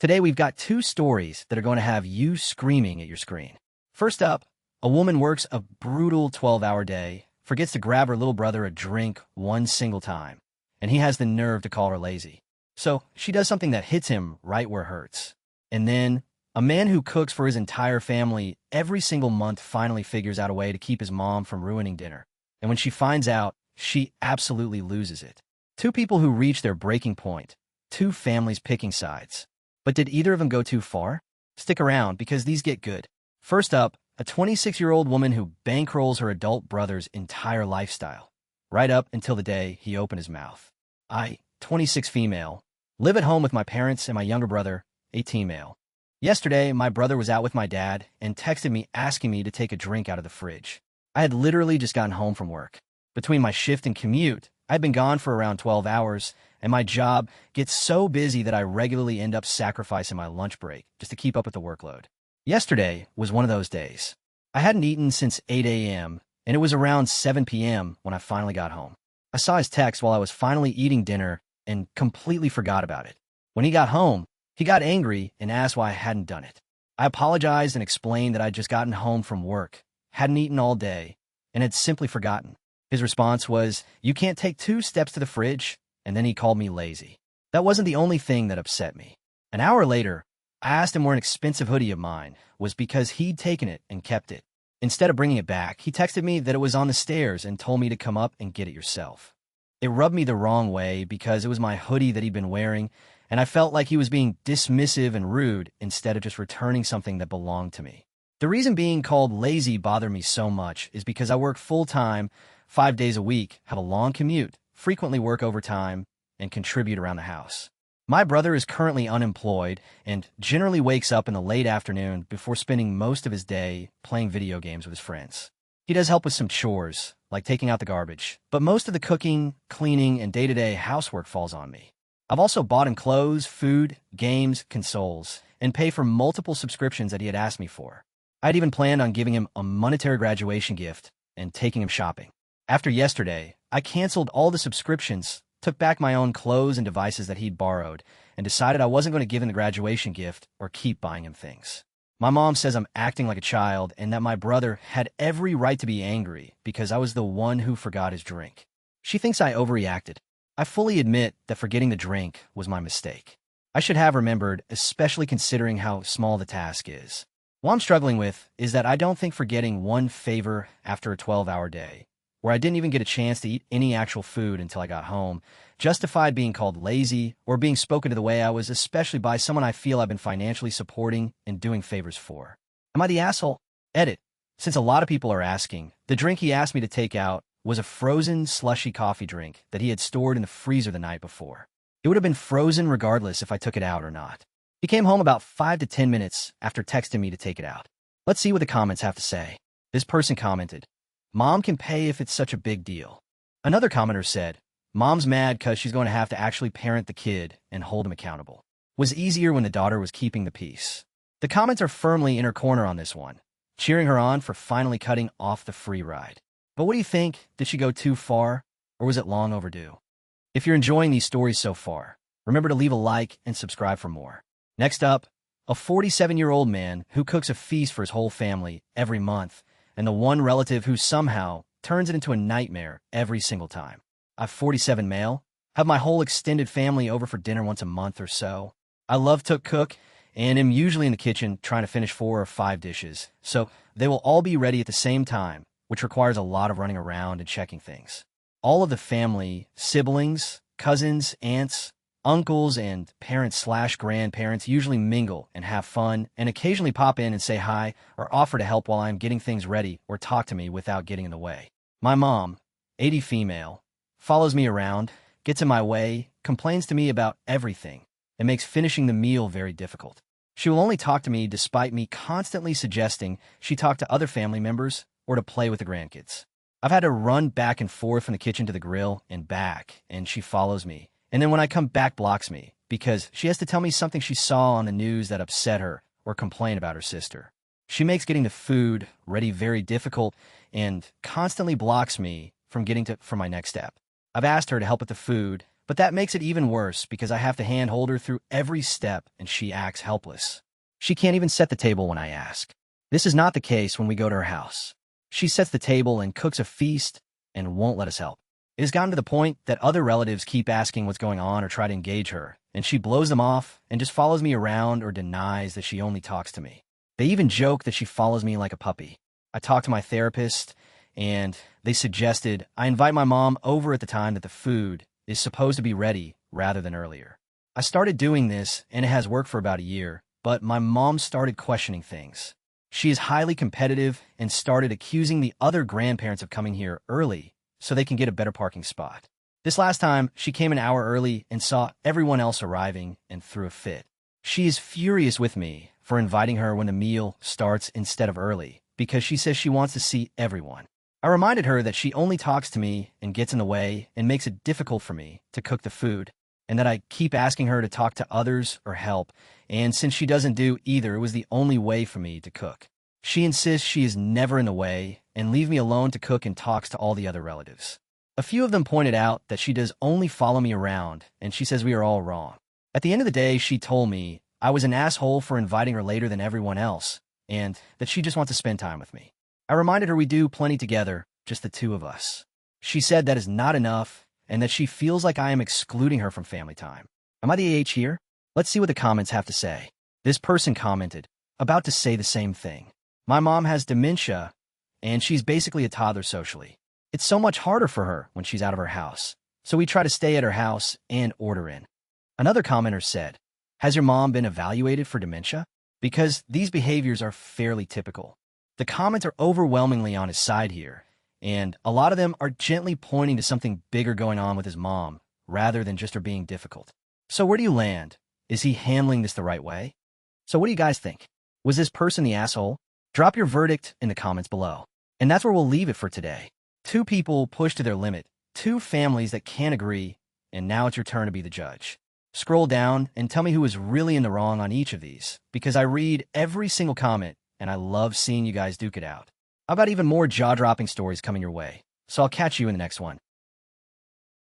Today we've got two stories that are going to have you screaming at your screen. First up, a woman works a brutal 12-hour day, forgets to grab her little brother a drink one single time, and he has the nerve to call her lazy. So she does something that hits him right where it hurts. And then, a man who cooks for his entire family every single month finally figures out a way to keep his mom from ruining dinner. And when she finds out, she absolutely loses it. Two people who reach their breaking point, two families picking sides. But did either of them go too far? Stick around because these get good. First up, a 26-year-old woman who bankrolls her adult brother's entire lifestyle, right up until the day he opened his mouth. I, 26 female, live at home with my parents and my younger brother, 18 male. Yesterday, my brother was out with my dad and texted me asking me to take a drink out of the fridge. I had literally just gotten home from work. Between my shift and commute, I'd been gone for around 12 hours, and my job gets so busy that I regularly end up sacrificing my lunch break just to keep up with the workload. Yesterday was one of those days. I hadn't eaten since 8 a.m., and it was around 7 p.m. when I finally got home. I saw his text while I was finally eating dinner and completely forgot about it. When he got home, he got angry and asked why I hadn't done it. I apologized and explained that I'd just gotten home from work, hadn't eaten all day, and had simply forgotten. His response was, "You can't take 2 steps to the fridge," and then he called me lazy. That wasn't the only thing that upset me. An hour later, I asked him where an expensive hoodie of mine was because he'd taken it and kept it. Instead of bringing it back, he texted me that it was on the stairs and told me to come up and get it yourself. It rubbed me the wrong way because it was my hoodie that he'd been wearing, and I felt like he was being dismissive and rude instead of just returning something that belonged to me. The reason being called lazy bothered me so much is because I work full-time, 5 days a week, have a long commute, frequently work overtime, and contribute around the house. My brother is currently unemployed and generally wakes up in the late afternoon before spending most of his day playing video games with his friends. He does help with some chores, like taking out the garbage, but most of the cooking, cleaning, and day-to-day housework falls on me. I've also bought him clothes, food, games, consoles, and pay for multiple subscriptions that he had asked me for. I'd even planned on giving him a monetary graduation gift and taking him shopping. After yesterday, I canceled all the subscriptions, took back my own clothes and devices that he'd borrowed, and decided I wasn't going to give him the graduation gift or keep buying him things. My mom says I'm acting like a child and that my brother had every right to be angry because I was the one who forgot his drink. She thinks I overreacted. I fully admit that forgetting the drink was my mistake. I should have remembered, especially considering how small the task is. What I'm struggling with is that I don't think forgetting one favor after a 12-hour day, where I didn't even get a chance to eat any actual food until I got home, justified being called lazy or being spoken to the way I was, especially by someone I feel I've been financially supporting and doing favors for. Am I the asshole? Edit. Since a lot of people are asking, the drink he asked me to take out was a frozen slushy coffee drink that he had stored in the freezer the night before. It would have been frozen regardless if I took it out or not. He came home about 5 to 10 minutes after texting me to take it out. Let's see what the comments have to say. This person commented, "Mom can pay if it's such a big deal." Another commenter said, "Mom's mad because she's going to have to actually parent the kid and hold him accountable. Was easier when the daughter was keeping the peace." The comments are firmly in her corner on this one, cheering her on for finally cutting off the free ride. But what do you think? Did she go too far, or was it long overdue? If you're enjoying these stories so far, remember to leave a like and subscribe for more. Next up, a 47-year-old man who cooks a feast for his whole family every month, and the one relative who somehow turns it into a nightmare every single time. I'm 47 male, have my whole extended family over for dinner once a month or so. I love to cook, and am usually in the kitchen trying to finish 4 or 5 dishes, so they will all be ready at the same time, which requires a lot of running around and checking things. All of the family, siblings, cousins, aunts, uncles, and parents/grandparents usually mingle and have fun and occasionally pop in and say hi or offer to help while I'm getting things ready or talk to me without getting in the way. My mom, 80 female, follows me around, gets in my way, complains to me about everything, and makes finishing the meal very difficult. She will only talk to me despite me constantly suggesting she talk to other family members or to play with the grandkids. I've had to run back and forth from the kitchen to the grill and back, and she follows me. And then when I come back, blocks me because she has to tell me something she saw on the news that upset her or complain about her sister. She makes getting the food ready very difficult and constantly blocks me from getting to my next step. I've asked her to help with the food, But that makes it even worse because I have to hand-hold her through every step and she acts helpless. She can't even set the table when I ask. This is not the case when we go to her house. She sets the table and cooks a feast and won't let us help. It has gotten to the point that other relatives keep asking what's going on or try to engage her, and she blows them off and just follows me around or denies that she only talks to me. They even joke that she follows me like a puppy. I talked to my therapist, and they suggested I invite my mom over at the time that the food is supposed to be ready rather than earlier. I started doing this, and it has worked for about a year, but my mom started questioning things. She is highly competitive and started accusing the other grandparents of coming here early so they can get a better parking spot. This last time, she came an hour early and saw everyone else arriving and threw a fit. She is furious with me for inviting her when the meal starts instead of early because she says she wants to see everyone. I reminded her that she only talks to me and gets in the way and makes it difficult for me to cook the food, and that I keep asking her to talk to others or help, and since she doesn't do either, it was the only way for me to cook. She insists she is never in the way and leave me alone to cook and talks to all the other relatives. A few of them pointed out that she does only follow me around, and she says we are all wrong. At the end of the day, she told me I was an asshole for inviting her later than everyone else, and that she just wants to spend time with me. I reminded her we do plenty together, just the two of us. She said that is not enough, and that she feels like I am excluding her from family time. Am I the AH here? Let's see what the comments have to say. This person commented, about to say the same thing. My mom has dementia, and she's basically a toddler socially. It's so much harder for her when she's out of her house, so we try to stay at her house and order in. Another commenter said, has your mom been evaluated for dementia? Because these behaviors are fairly typical. The comments are overwhelmingly on his side here, and a lot of them are gently pointing to something bigger going on with his mom, rather than just her being difficult. So where do you land? Is he handling this the right way? So what do you guys think? Was this person the asshole? Drop your verdict in the comments below. And that's where we'll leave it for today. Two people pushed to their limit, two families that can't agree, and now it's your turn to be the judge. Scroll down and tell me who is really in the wrong on each of these, because I read every single comment, and I love seeing you guys duke it out. I've got even more jaw-dropping stories coming your way, so I'll catch you in the next one.